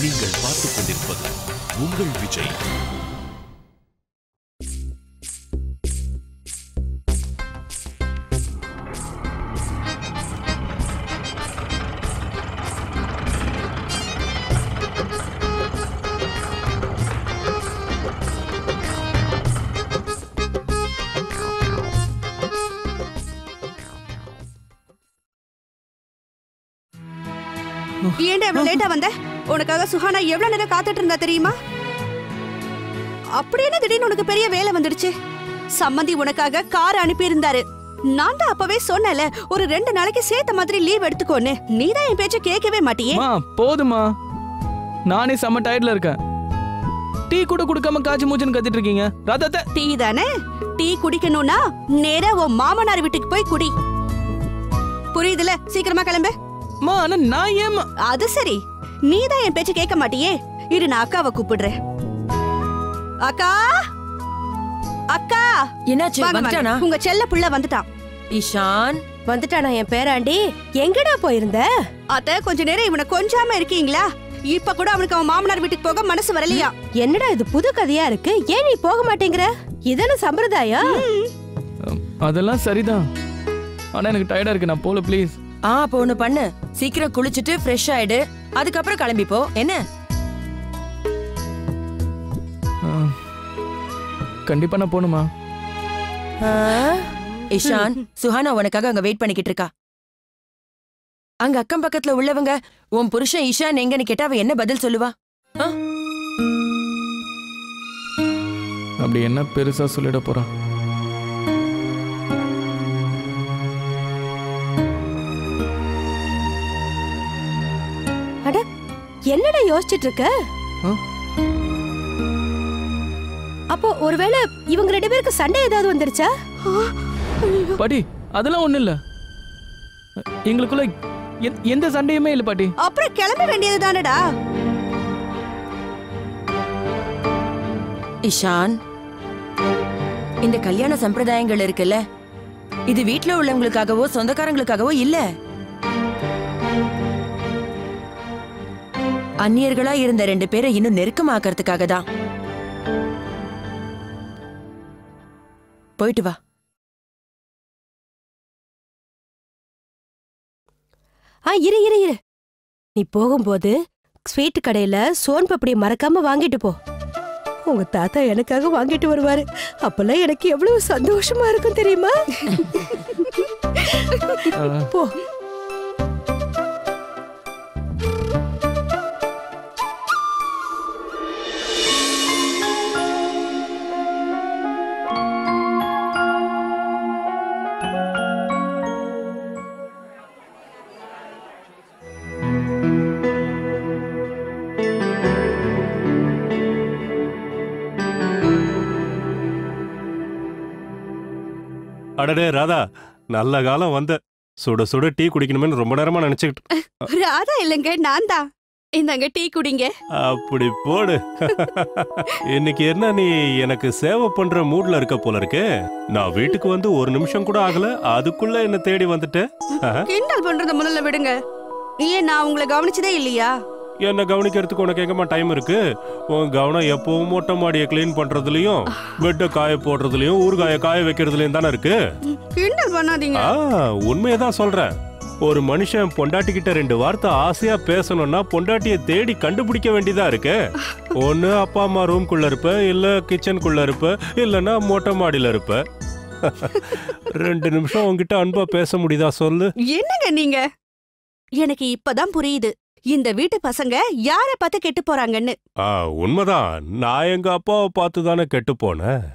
நீங்கள் பார்த்துக் கொண்டிருப்பது உங்கள் விஜய். ஏன்டா இவ்வளவு லேட்டா வந்த? உனக்காக சுஹானா எவ்வளவு நேரம் காத்துட்டு இருந்தா தெரியுமா? அப்படின்னு திடீர்னு உனக்கு பெரிய வேலை வந்துடுச்சு. சம்மந்தி உனக்காக கார் அனுப்பி இருந்தாரு. நான் தான் அப்பவே சொன்னல, ஒரு 2 நாளைக்கு சேர்த்த மாதிரி லீவ் எடுத்துக்கோன்னு. நீ தான் என் பேச்ச கேட்கவே மாட்டியே. போதுமா, நானே செம்ம டயர்ட்ல இருக்கேன். டீ கூட குடுக்காம காய்ச்சி மூச்சுன்னு கத்திட்டு இருக்கீங்க. ராதா டீ தானே? டீ குடிக்கணும்னா நேரா உன் மாமனார் வீட்டுக்கு போய் குடி. புரியுதுல? சீக்கிரமா கிளம்பு. நான் ஏன்? அது சரி, நீ தான் என் பேச்ச கேட்க மாட்டியே. இரு, நான் அக்காவை கூப்பிடுறேன். அக்கா, அக்கா. என்னாச்சு? வந்துட்டானா? உங்க செல்ல புள்ள வந்துட்டான். இஷான் வந்துட்டானா என் பேராண்டி? எங்கடா போயிருந்த? அத்த, கொஞ்ச நேரம் இவனை கொஞ்சாம இருக்கீங்களா? இப்ப கூட அவனுக்கு அவன் மாமனார் வீட்டுக்கு போக மனசு வரலையா? என்னடா இது புது கதையா இருக்கு? ஏன் நீ போக மாட்டேங்கிற? இதென்ன சம்பிரதாயம்? அதெல்லாம் சரிதான், ஆனா எனக்கு டயர்டா இருக்கு, நான் போல ப்ளீஸ். அப்ப ஒண்ணு பண்ணு, சீக்கிரம் குளிச்சுட்டு ஃப்ரெஷ் ஆயிடு, அதுக்கப்புறம் கிளம்பி போ. என்ன? கண்டிப்பா நான் போணுமா? இஷான், சுஹானா உனக்காக அங்க வெயிட் பண்ணிக்கிட்டு இருக்கா. அங்க அக்கம் பக்கத்துல உள்ளவங்க உன் புருஷன் இஷான் எங்கன்னு கேட்டா அவ என்ன பதில் சொல்லுவா? அப்படி என்ன பெருசா சொல்லிட போறா? அட, என்னடா யோசிச்சுட்டு இருக்க? அப்போ ஒருவேளை இவங்க 2 பேருக்கு சண்டை ஏதாவது வந்துருச்சா? பாட்டி, அதெல்லாம் ஒண்ணு இல்ல, எங்களுக்குள்ள எந்த சண்டையுமே இல்ல பாட்டி. அப்புறம் கிளம்ப வேண்டியது தானடா. இஷான், இந்த கல்யாண சம்பிரதாயங்கள் இருக்குல்ல, இது வீட்ல உள்ளவங்களுக்காகவோ சொந்தக்காரங்களுக்காகவோ இல்ல, அந்நியர்களா இருந்த 2 பேரை இன்னும் நெருக்கமாக்கறதுக்காக தான். போயிட்டு வா. இரு இரு இரு, நீ போகும்போது ஸ்வீட் கடையில சோன் பப்படி மறக்காம வாங்கிட்டு போ. உங்க தாத்தா எனக்காக வாங்கிட்டு வருவாரு. அப்பெல்லாம் எனக்கு எவ்வளவு சந்தோஷமா இருக்கும் தெரியுமா? போ. அடடே ராதா, நல்ல காலம் வந்த. சுட சுட டீ குடிக்கணும்னு ரொம்ப நேரமா நினைச்சுக்கிட்டு. ராதா இல்லங்க, நான் தான். இந்தாங்க டீ குடிங்க. அப்படி போடு. இன்னைக்கு என்ன நீ எனக்கு சேவை பண்ற மூட்ல இருக்க போல இருக்கு. நான் வீட்டுக்கு வந்து 1 நிமிஷம் கூட ஆகல, அதுக்குள்ள என்ன தேடி வந்துட்ட. கிண்டல் பண்றத முதல்ல விடுங்க. ஏன் நான் உங்களை கவனிச்சதே இல்லையா? என்ன கவனிக்கிறதுக்கு உனக்கு எங்கம்மா டைம் இருக்கு? உன் கவனம் எப்பவும் மொட்டை மாடியை கிளீன் பண்றதுலயும், பெட்டை காய போடுறதுலயும், ஊறுகாய காய வைக்கிறதுலயும் தானே இருக்கு. கிண்டல் பண்ணாதீங்க. உண்மையதான் சொல்றேன். ஒரு மனுஷன் பொண்டாட்டிக்கிட்ட 2 வார்த்தை ஆசையா பேசணும்னா பொண்டாட்டியை தேடி கண்டுபிடிக்க வேண்டியதா இருக்கு. ஒண்ணு அப்பா அம்மா ரூம்குள்ள இருப்ப, இல்ல கிச்சனுக்குள்ள இருப்ப, இல்லன்னா மொட்டை மாடியில இருப்ப. 2 நிமிஷம் உங்ககிட்ட அன்பா பேச முடியுதா சொல்லு? என்னங்க நீங்க? எனக்கு இப்பதான் புரியுது இந்த வீட்டு பசங்க யார பார்த்து கெட்டு போறாங்கன்னு. உண்மைதான், நான் எங்க அப்பாவை பார்த்து தானே கெட்டு போனேன்.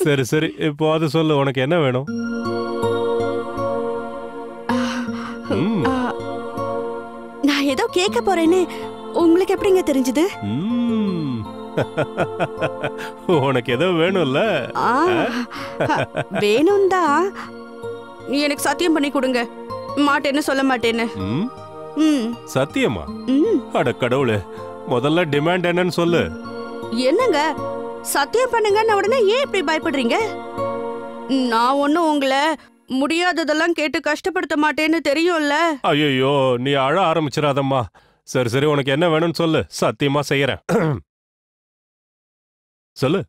சரி சரி, இப்போ அது சொல்லு, உனக்கு என்ன வேணும்? நான் ஏதோ கேட்க போறேன்னு உங்களுக்கு எப்படிங்க தெரிஞ்சது? உனக்கு ஏதோ வேணும்ல? வேணும் தான். எனக்கு சத்தியம் பண்ணி கொடுங்க, மாட்டேன்னு சொல்ல மாட்டேன்னு. சத்தியமா? அட கடவுளே, முதல்ல டிமாண்ட் என்னன்னு சொல்லு. என்னங்க சத்தியம் பண்ணுங்கன்னு உடனே ஏன் இப்படி பயப்படுறீங்க? நான் ஒண்ணும் உங்களை முடியாததெல்லாம் கேட்டு கஷ்டப்படுத்த மாட்டேன்னு தெரியும்ல. ஐயோ, நீ அழ ஆரம்பிச்சிடாதம்மா. சரி சரி, உனக்கு என்ன வேணும்னு சொல்லு, சத்தியமா செய்யறேன். சொல்லு,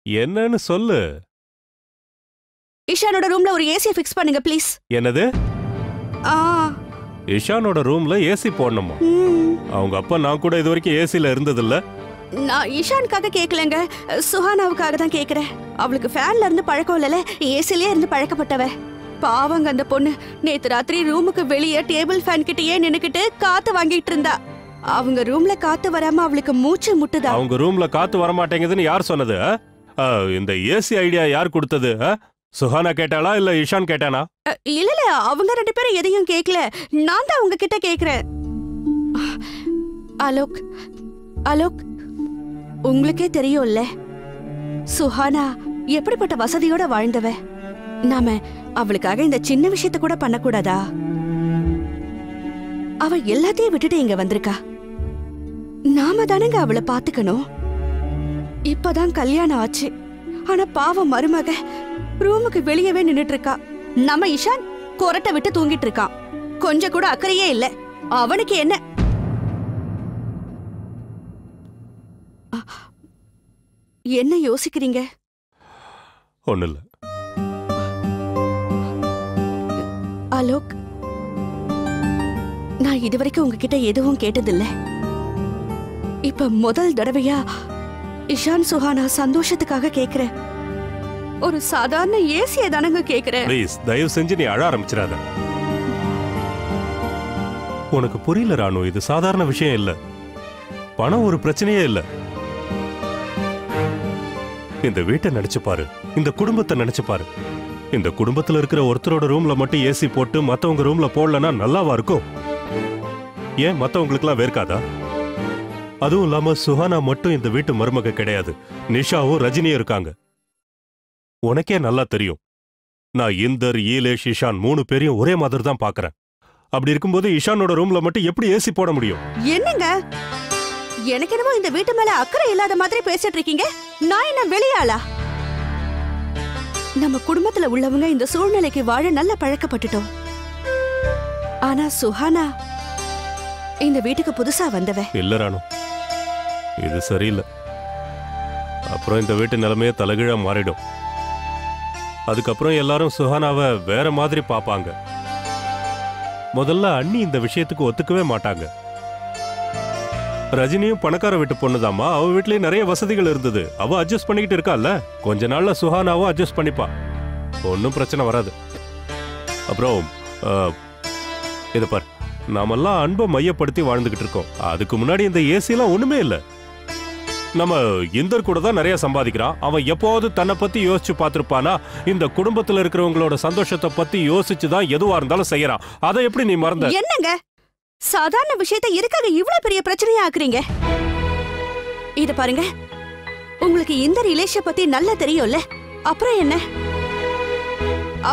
என்னன்னு சொல்லு. இஷானோட ரூம்ல ஒரு ஏசியை ஃபிக்ஸ் பண்ணுங்க ப்ளீஸ். என்னது? இஷானோட ரூம்ல ஏசி போடணுமா? அவங்க அப்பா நான் கூட இது வரைக்கும் ஏசில இருந்ததில்ல. நான் இஷானுக்காக கேட்கலங்க, சுஹானாவுக்காக தான் கேக்குறேன். அவளுக்கு ஃபேன்ல இருந்து பழக்கம் இல்லல, ஏசிலே இருந்து பழக்கப்பட்டவ. பாவங்க அந்த பொண்ணு நேத்து ராத்திரி ரூமுக்கு வெளியே டேபிள் ஃபேன் கிட்டயே நின்னுக்கிட்டு காத்து வாங்கிட்டு இருந்தா. அவங்க ரூம்ல காத்து வராம அவளுக்கு மூச்சு முட்டுதா. அவங்க ரூம்ல காத்து வர மாட்டேங்குதுன்னு யார் சொன்னது? இந்த ஏசி ஐடியா யார் கொடுத்தது? சுஹானா கேட்டாளா இல்ல இஷான் கேட்டானா? இல்ல, அவங்க ரெண்டு பேரும் எதையும் கேட்கல. நான் தான் அவங்க கிட்ட கேக்குறேன். அலோக், அலோக், உங்களுக்கே தெரியும்ல சுஹானா எப்படிப்பட்ட வசதியோட வாழ்ந்தவ. நாம அவளுக்காக இந்த சின்ன விஷயத்த கூட பண்ணக்கூடாதா? அவ எல்லாத்தையும் விட்டுட்டு இங்க வந்திருக்கா. நாம தானங்க அவளை பாத்துக்கணும். இப்பதான் கல்யாணம் ஆச்சு, ஆனா பாவம் மருமக ரூமுக்கு வெளியவே நின்னுட்டு இருக்கா. நம்ம இஷான் கொரட்டை விட்டு தூங்கிட்டு இருக்கான். கொஞ்சம் கூட அக்கறையே இல்ல. அவனுக்கு என்ன? என்ன யோசிக்கிறீங்க? ஒண்ணுல்ல. அலோக், நான் இதுவரைக்கும் உங்ககிட்ட எதுவும் கேட்டதில்ல. இப்ப முதல் தடவையா இஷான் சுஹானா சந்தோஷத்துக்காக கேக்குறேன். ஒரு சாதாரண ஏசியை தானங்க கேக்குறேன். ப்ளீஸ் தயவு செஞ்சு நீ அழ ஆரம்பிச்சிடாத. உனக்கு புரியல ராணு, இது சாதாரண விஷயம் இல்ல. பணம் ஒரு பிரச்சனையே இல்ல. இந்த வீட்டை நினைச்சு பாரு, இந்த குடும்பத்தை நினைச்சு பாரு. இந்த குடும்பத்துல இருக்கிற ஒருத்தரோட ரூம்ல மட்டும் ஏசி போட்டு மத்தவங்க ரூம்ல போடலன்னா நல்லாவா இருக்கும்? ஏன் மத்தவங்களுக்குலாம் வேர்க்காதா? அதுவும் இல்லாம சுஹானா மட்டும் இந்த வீட்டு மருமக கிடையாது, நிஷாவும் ரஜினியும் இருக்காங்க. உனக்கே நல்லா தெரியும், நான் இந்தர், ஈலேஷ், இஷான் 3 பேரையும் ஒரே மாதிரி தான் பாக்குறேன். அப்படி இருக்கும்போது இஷானோட ரூம்ல மட்டும் எப்படி ஏசி போட முடியும்? என்னங்க, எனக்கு என்னமோ இந்த வீட்டு மேல அக்கறை இல்லாத மாதிரி பேசிட்டு இருக்கீங்க. நான் என்ன வெளியாளா? நம்ம குடும்பத்துல உள்ளவங்க இந்த சூழ்நிலைக்கு வாழ நல்ல பழக்கப்பட்டுட்டோம். ஆனா சுஹானா இந்த வீட்டுக்கு புதுசா வந்தவ. இல்ல ராணு, இது சரியில்லை. அப்புறம் இந்த வீட்டு நிலைமையே தலைகீழா மாறிடும். அதுக்கப்புறம் எல்லாரும் சுஹானாவை வேற மாதிரி பாப்பாங்க. முதல்ல அண்ணி இந்த விஷயத்துக்கு ஒத்துக்கவே மாட்டாங்க. ரஜினியும் பணக்கார வீட்டு பொண்ணுதாமா, அவ வீட்லயே நிறைய வசதிகள் இருந்தது. அவ அட்ஜஸ்ட் பண்ணிக்கிட்டு இருக்கால, கொஞ்ச நாள்ல சுஹானாவும் அட்ஜஸ்ட் பண்ணிப்பா. ஒன்னும் பிரச்சனை வராது. அப்புறம் இத பார், நாமெல்லாம் அன்பை மையப்படுத்தி வாழ்ந்துகிட்டு இருக்கோம். அதுக்கு முன்னாடி இந்த ஏசி எல்லாம் ஒண்ணுமே இல்ல. நம்ம இந்தர் கூட தான் நிறைய சம்பாதிக்கிறான். அவன் எப்போது தன்னை பத்தி யோசிச்சு பார்த்திருப்பானா? இந்த குடும்பத்துல இருக்கிறவங்களோட சந்தோஷத்தை பத்தி யோசிச்சுதான் எதுவா இருந்தாலும் செய்யறான். அதை எப்படி நீ மறந்த? என்னங்க, சாதாரண விஷயத்தை இருக்காக இவ்வளவு பெரிய பிரச்சனையா ஆக்குறீங்க? இது பாருங்க, உங்களுக்கு இந்த ரிலேஷன் பத்தி நல்லா தெரியும்ல. அப்புறம் என்ன,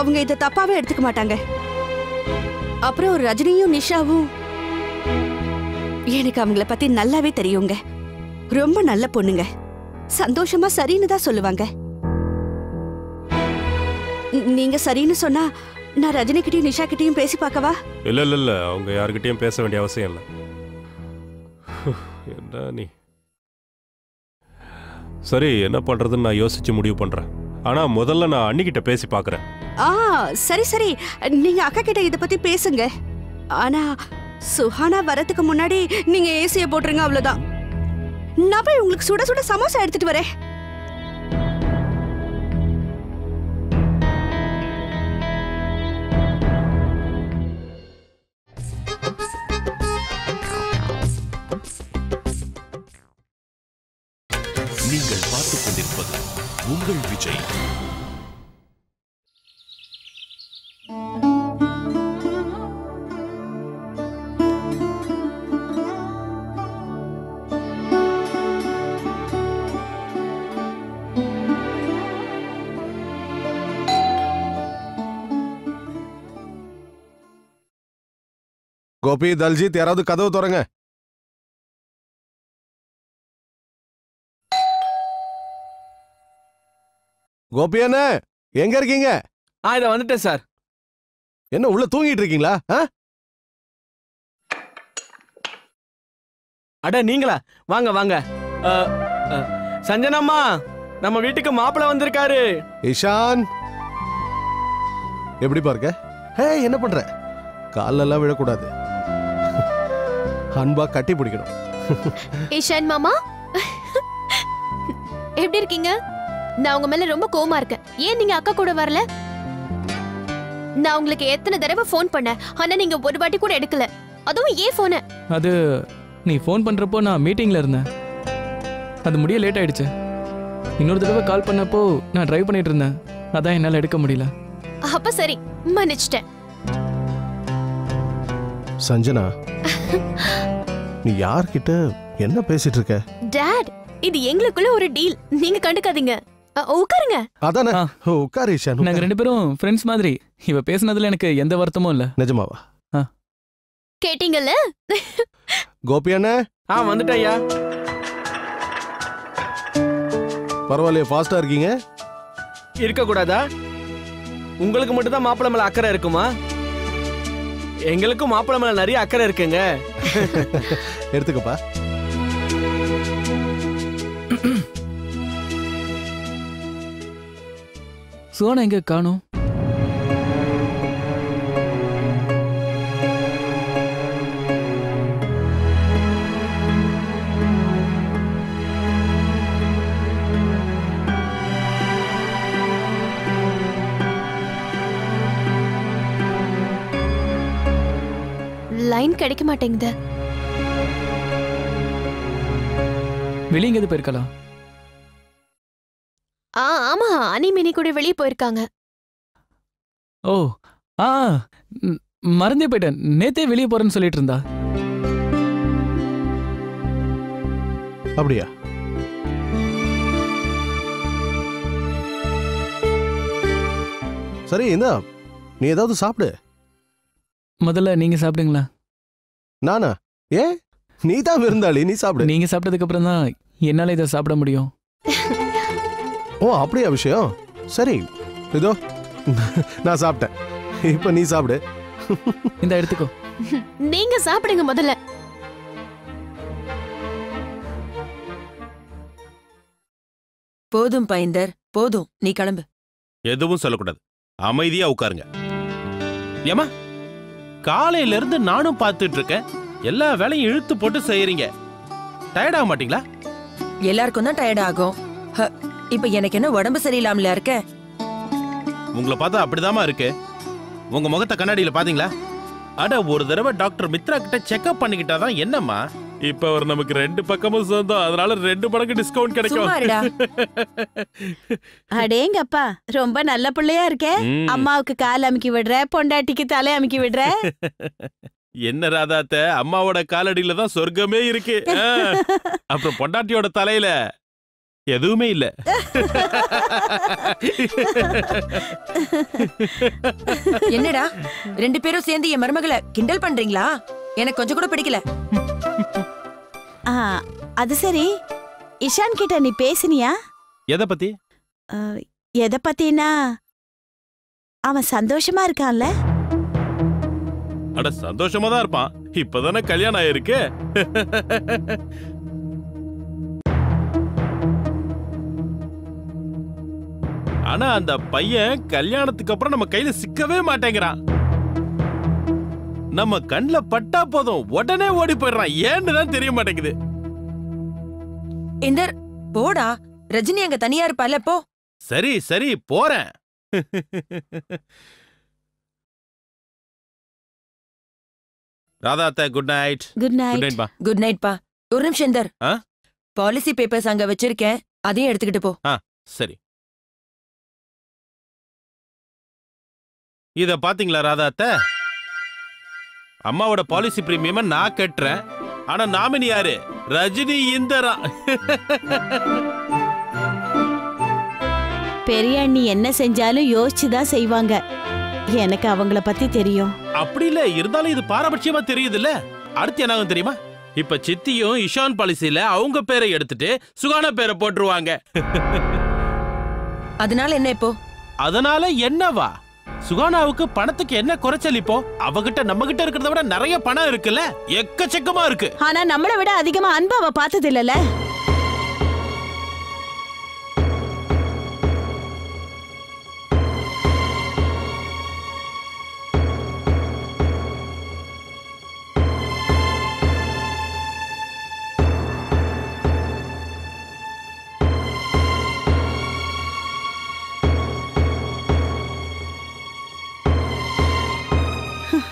அவங்க இத தப்பாவே எடுத்துக்க மாட்டாங்க. அப்புறம் ரஜினியும் நிஷாவும் எனக்கு அவங்கள பத்தி நல்லாவே தெரியுங்க. ரொம்ப நல்ல பொண்ணுங்க. சந்தோஷமா சரின்னு தான் சொல்லுவாங்க. நீங்க சரின்னு சொன்னா நான் ரஜினி கிட்டயும் நிஷா கிட்டயும் பேசி பார்க்கவா? இல்ல இல்ல இல்ல, அவங்க யார்கிட்டயும் பேச வேண்டிய அவசியம் இல்ல. என்ன நீ? சரி, என்ன பண்றதுன்னு நான் யோசிச்சு முடிவு பண்றேன். ஆனா முதல்ல நான் அண்ணிக்கிட்ட பேசி பார்க்கறேன். சரி சரி, நீங்க அக்கா கிட்ட இத பத்தி பேசுங்க. ஆனா சுஹானா வரதுக்கு முன்னாடி நீங்க ஏசியை போட்டுருங்க, அவ்வளவுதான். நான் போய் உங்களுக்கு சுட சுட சமோசா எடுத்துட்டு வரேன். நீங்கள் பார்த்துக் கொண்டிருப்பது உங்கள் விஜய். கோபி, தல்ஜித், யாராவது கதவு திறங்க. கோபி அண்ணே எங்க இருக்கீங்க? இதை வந்துட்டேன் சார். என்ன உள்ள தூங்கிட்டு இருக்கீங்களா? அட நீங்களா? வாங்க வாங்க. சஞ்சனாம்மா, நம்ம வீட்டுக்கு மாப்பிள்ளை வந்திருக்காரு. இஷான் எப்படி பாருங்க? என்ன பண்ற? கால்ல எல்லாம் விழக்கூடாது, அன்பா கட்டி பிடிக்கணும். இஷான் மாமா எப்படி இருக்கீங்க? நான் உங்க மேல ரொம்ப கோவமா இருக்கேன். ஏன் நீங்க அக்கா கூட வரல? நான் உங்களுக்கு எத்தனை தடவை ஃபோன் பண்ணேன், ஆனா நீங்க ஒரு வாட்டி கூட எடுக்கல. அதுவும் ஏன் போன? அது நீ ஃபோன் பண்றப்போ நான் மீட்டிங்ல இருந்தேன். அது முடிய லேட் ஆயிடுச்சு. இன்னொரு தடவை கால் பண்ணப்போ நான் டிரைவ் பண்ணிட்டு இருந்தேன், அதான் என்னால எடுக்க முடியல. அப்ப சரி, மன்னிச்சிட்டேன். சஞ்சனா, நீ யார்கிட்ட என்ன பேசிட்டு இருக்க? டாட், இது எங்களுக்குள்ள ஒரு டீல், நீங்க கண்டுக்காதீங்க. உட்காருங்க. அதானே, உட்காரு இஷான். நாங்க 2 பேரும் ஃப்ரெண்ட்ஸ் மாதிரி. இவ பேசினதுல எனக்கு எந்த வருத்தமும் இல்ல. நிஜமாவா? கேட்டீங்கல்ல? கோபி அண்ணே வந்துட்டேயா. பரவாயில்லையே, ஃபாஸ்டா இருக்கீங்க. இருக்க கூடாதா? உங்களுக்கு மட்டும் தான் மாப்பிள்ளை மேல அக்கறை இருக்குமா? எங்களுக்கும் மாப்பிள்ளை மேல நிறைய அக்கறை இருக்குங்க. எடுத்துக்கப்பா. சோனா எங்க காணோம்? லைன் கிடைக்க மாட்டேங்குது. வெளிய எங்கேயாவது போயிருக்கலாம். ஆமா, அனிமினி கூட வெளியே போயிருக்காங்க. ஓ, மறந்தே போயிட்டேன். நேத்தே வெளியே போறேன்னு சொல்லிட்டு இருந்தா. அப்படியா? சரி, இந்தா நீ ஏதாவது சாப்பிடு. முதல்ல நீங்க சாப்பிடுங்களா? நானா? நீ தான் விருந்தாளி, நீ சாப்பிடு. நீங்க சாப்பிட்டதுக்கு அப்புறம் தான் என்னால இதை சாப்பிட முடியும். ஓ, அப்படியா விஷயம்? சரி, இதோ நான் சாப்பிட்டேன், இப்ப நீ சாப்பிடு. இந்த எடுத்துக்கோ. நீங்க சாப்பிடுங்க முதல்ல. போதும் பைந்தர், போதும், நீ கிளம்பு. எதுவும் சொல்லக்கூடாது, அமைதியா உட்காருங்க. ஏமா, காலையில இருந்து நானும் பார்த்துட்டு இருக்கேன், எல்லா வேலையும் இழுத்து போட்டு செய்யறீங்க. டயர்ட் ஆக மாட்டீங்களா? எல்லாருக்கும் தான் டயர்ட் ஆகும். இப்ப எனக்கு என்ன உடம்பு சரியில்லாமல இருக்க? உங்களை பார்த்தா அப்படிதாமா இருக்கு. உங்க முகத்தை கண்ணாடியில பாத்தீங்களா? அட, ஒரு தடவை டாக்டர் மித்ரா கிட்ட செக்அப் பண்ணிக்கிட்டாதான் என்னம்மா. இப்ப அவர் நமக்கு 2 பக்கமும் சொந்தம், அதனால 2 மடங்கு டிஸ்கவுண்ட் கிடைக்கும். அடேங்கப்பா, ரொம்ப நல்ல பிள்ளையா இருக்க. அம்மாவுக்கு கால் அமுக்கி விடுற, பொண்டாட்டிக்கு தலை அமுக்கி விடுற. என்ன ராதாத்த, அம்மாவோட காலடியில தான் சொர்க்கமே இருக்கு. அப்புறம் பொண்டாட்டியோட தலையில எதுவுமே இல்ல. என்னடா 2 பேரும் சேர்ந்து என் மருமகளை கிண்டல் பண்றீங்களா? எனக்கு கொஞ்சம் கூட பிடிக்கல. அது சரி, இஷான் கிட்ட நீ பேசினியா? எதை பத்தி? எதை பத்தினா, அவன் சந்தோஷமா இருக்கான்ல? அட, சந்தோஷமா தான் இருப்பான், இப்பதானே கல்யாணம் ஆயிருக்கு. ஆனா அந்த பையன் கல்யாணத்துக்கு அப்புறம் நம்ம கையில சிக்கவே மாட்டேங்கிறான். நம்ம கண்ணுல பட்டா போதும் உடனே ஓடி போயிடுறான். ஏன்னு தான் தெரிய மாட்டேங்குது. இந்தர், போடா. ரஜினி அங்க தனியா இருப்பால, போ. சரி சரி, போறேன். ராதா அத்தை, good night. Good night. Good night பா. குட் நைட் பா. ஒரு நிமிஷம் இந்தர், பாலிசி பேப்பர்ஸ் அங்க வச்சிருக்கேன், அதையும் எடுத்துக்கிட்டு போ. சரி. இத பாத்தீங்களா ராதா அத்தை? அம்மாவோட பாலிசி பிரீமியம் நான் கட்டுறேன், ஆனா நாமினி யாரு? ரஜினி இந்தரா. பெரிய அண்ணி என்ன செஞ்சாலும் யோசிச்சுதான் செய்வாங்க. எனக்கு அவங்கள பத்தி தெரியும். அப்படி இல்ல, இருந்தாலும் இது பாரபட்சியமா தெரியுது இல்ல. அடுத்து என்ன தெரியுமா? இப்ப சித்தியும் இஷான் பாலிசியில அவங்க பேரை எடுத்துட்டு சுகானா பேரை போட்டுருவாங்க. அதனால என்ன இப்போ? அதனால என்னவா? சுகானாவுக்கு பணத்துக்கு என்ன குறைச்சல் இப்போ? அவகிட்ட நம்ம கிட்ட இருக்கிறத விட நிறைய பணம் இருக்குல்ல, எக்கச்சக்கமா இருக்கு. ஆனா நம்மளை விட அதிகமா அன்பு அவ பார்த்தது இல்லல.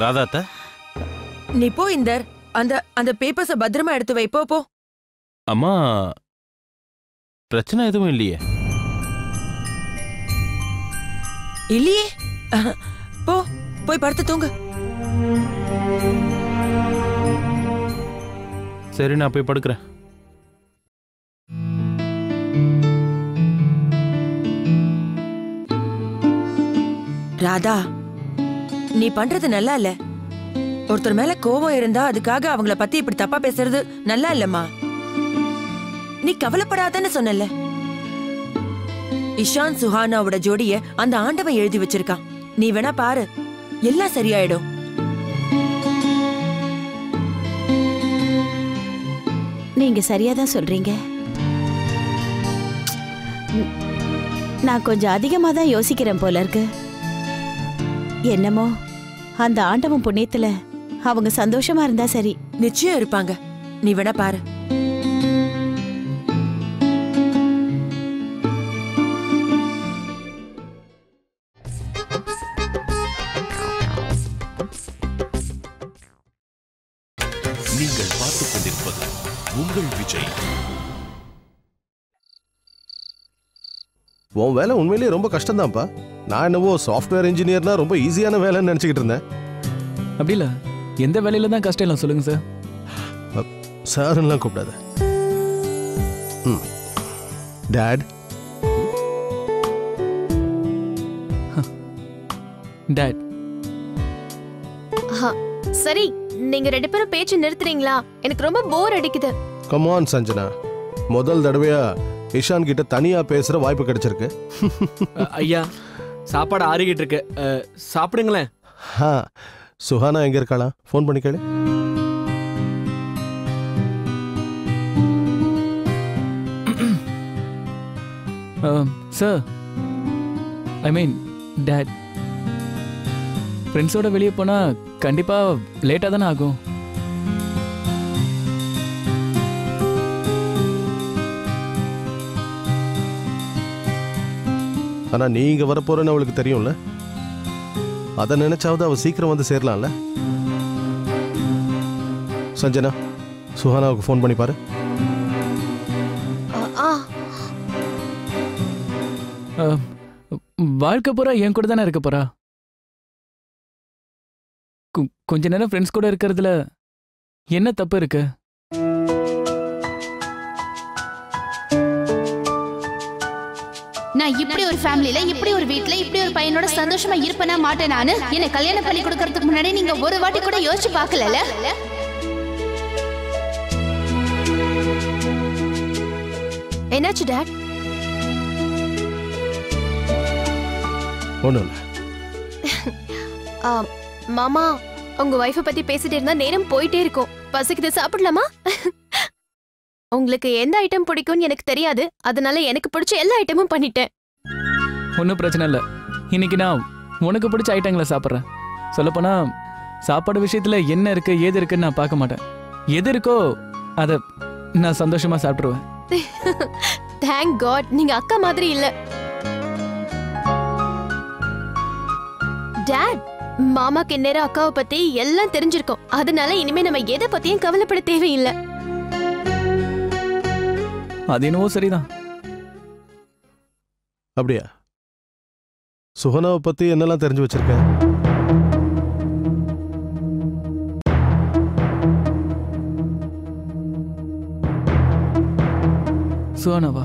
ராதாத்த, நீ போ இந்தர். அந்த அந்த பேப்பர்ஸ பத்திரமா எடுத்து வை. போ. அம்மா, பிரச்சனை எதுவும் இல்லையே? இல்லையே. போ, போய் படுத்து தூங்கு. சரி, நான் போய் படுக்கிறேன். ராதா, நீ பண்றது நல்லா இல்ல. ஒருத்தர் மேல கோபம் இருந்தா அதுக்காக அவங்கள பத்தி இப்படி தப்பா பேசுறது நல்லா இல்லம்மா. நீ கவலைப்படாதன்னு சொன்னல. இஷான் சுஹானாவோட ஜோடிய அந்த ஆண்டவன் எழுதி வச்சிருக்கான். நீ வேணா பாரு, எல்லாம் சரியாயிடும். நீங்க சரியாதான் சொல்றீங்க. நான் கொஞ்சம் அதிகமா தான் யோசிக்கிறேன் போல இருக்கு. என்னமோ அந்த ஆண்டவன் புண்ணியத்துல அவங்க சந்தோஷமா இருந்தா சரி. நிச்சயம் இருப்பாங்க. நீ வேணா பாரு. நீங்கள் பார்த்துக் கொண்டிருப்பது உங்கள் விஜய். உன் வேலை உண்மையிலேயே ரொம்ப கஷ்டம்தான்ப்பா. நான் என்னவோ சாஃப்ட்வேர் இன்ஜினியர்னா ரொம்ப ஈஸியான வேலைன்னு நினச்சிக்கிட்டு இருந்தேன். அப்படி இல்லை, எந்த வேலையில தான் கஷ்டம் இல்லை சொல்லுங்க சார். சார்லாம் கூப்பிடாத. டாட். டாட். சரி, நீங்க 2 பேரும் பேச்சு நிறுத்துறீங்களா? எனக்கு ரொம்ப போர் அடிக்குது. கம் ஆன் சஞ்சனா, முதல் தடவையா இஷான் கிட்ட தனியா பேசுற வாய்ப்பு கிடைச்சிருக்கு. ஐயா, சாப்பாடு ஆறிக்கிட்டு இருக்கு, சாப்பிடுங்களேன். சுஹானா எங்க இருக்காளா? ஃபோன் பண்ணி கேளு. சார், ஐ மீன் டாட், ஃப்ரெண்ட்ஸோட வெளியே போனா கண்டிப்பா லேட்டா தானே ஆகும். ஆனா நீ இங்க வரப்போறேன்னு அவளுக்கு தெரியும்ல. அதை நினைச்சாவது அவ சீக்கிரம் வந்து சேரலாம்ல. சஞ்சனா, சுஹானாவுக்கு ஃபோன் பண்ணி பாரு. வாழ்க்கை பூரா என் கூட தானே இருக்க போறா. கொஞ்ச நேரம் ஃப்ரெண்ட்ஸ் கூட இருக்கிறதுல என்ன தப்பு இருக்கு? நான் இப்படி ஒரு ஃபேமிலில, இப்படி ஒரு வீட்ல, இப்படி ஒரு பையனோட சந்தோஷமா இருப்பேனா மாட்டேன் நானு? என்ன கல்யாணம் பண்ணி கொடுக்கறதுக்கு முன்னாடி நீங்க ஒரு வாட்டி கூட யோசிச்சு பார்க்கல? என்னாச்சு டாட்? ஒண்ணும் இல்ல. மாமா, உங்க வைஃபை பத்தி பேசிட்டு இருந்தா நேரம் போயிட்டே இருக்கும். பசிக்குது, சாப்பிடலாமா? உங்களுக்கு எந்த ஐட்டம் பிடிக்கும்னு எனக்கு தெரியாது, அதனால எனக்கு பிடிச்ச எல்லா ஐட்டமும் பண்ணிட்டேன். ஒன்றும் பிரச்சனை இல்லை. இன்னைக்கு நான் உனக்கு பிடிச்ச ஐட்டங்களை சாப்பிட்றேன். சொல்லப்போனா சாப்பாடு விஷயத்துல என்ன இருக்கு ஏது இருக்குன்னு நான் பார்க்க மாட்டேன். எது இருக்கோ அதை நான் சந்தோஷமா சாப்பிட்டுருவேன். தேங்க் காட், நீங்க அக்கா மாதிரி இல்ல. டாட், மாமாக்கு நேரம் அக்காவை பத்தி எல்லாம் தெரிஞ்சிருக்கும். அதனால இனிமே நம்ம எதை பத்தியும் கவலைப்பட தேவையில்லை. அது என்னவோ சரிதான். அப்படியா? சுஹனாவை பத்தி என்னெல்லாம் தெரிஞ்சு வச்சிருக்க? சுஹானாவா?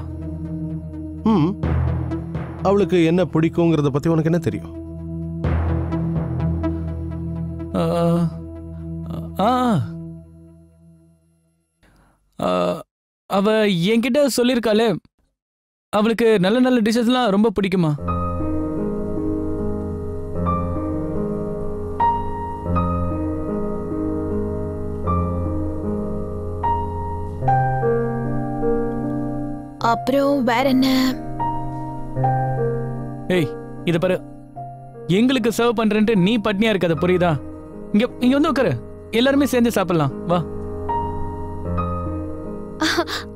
அவளுக்கு என்ன பிடிக்குங்கிறத பத்தி உனக்கு என்ன தெரியும்? அவ என்கிட்ட சொல்லியிருக்காளே, அவளுக்கு நல்ல நல்ல டிஷ்ஷஸ்லாம் ரொம்ப பிடிக்குமா? அப்புறம் வேற என்ன? ஏய் இத பாரு, எங்களுக்கு சர்வ் பண்றேன்ட்டு நீ பட்னியா இருக்காத, புரியுதா? இங்க இங்க வந்து உட்காரு, எல்லாருமே சேர்ந்து சாப்பிடலாம் வா.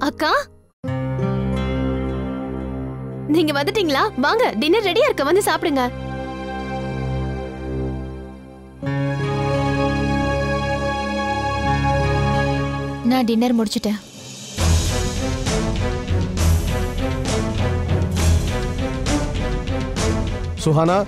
அக்கா நீங்க வந்துட்டீங்களா? வாங்க, டின்னர் ரெடியா இருக்கு, வந்து சாப்பிடுங்க. நான் டின்னர் முடிச்சிட்டேன். சுஹானா,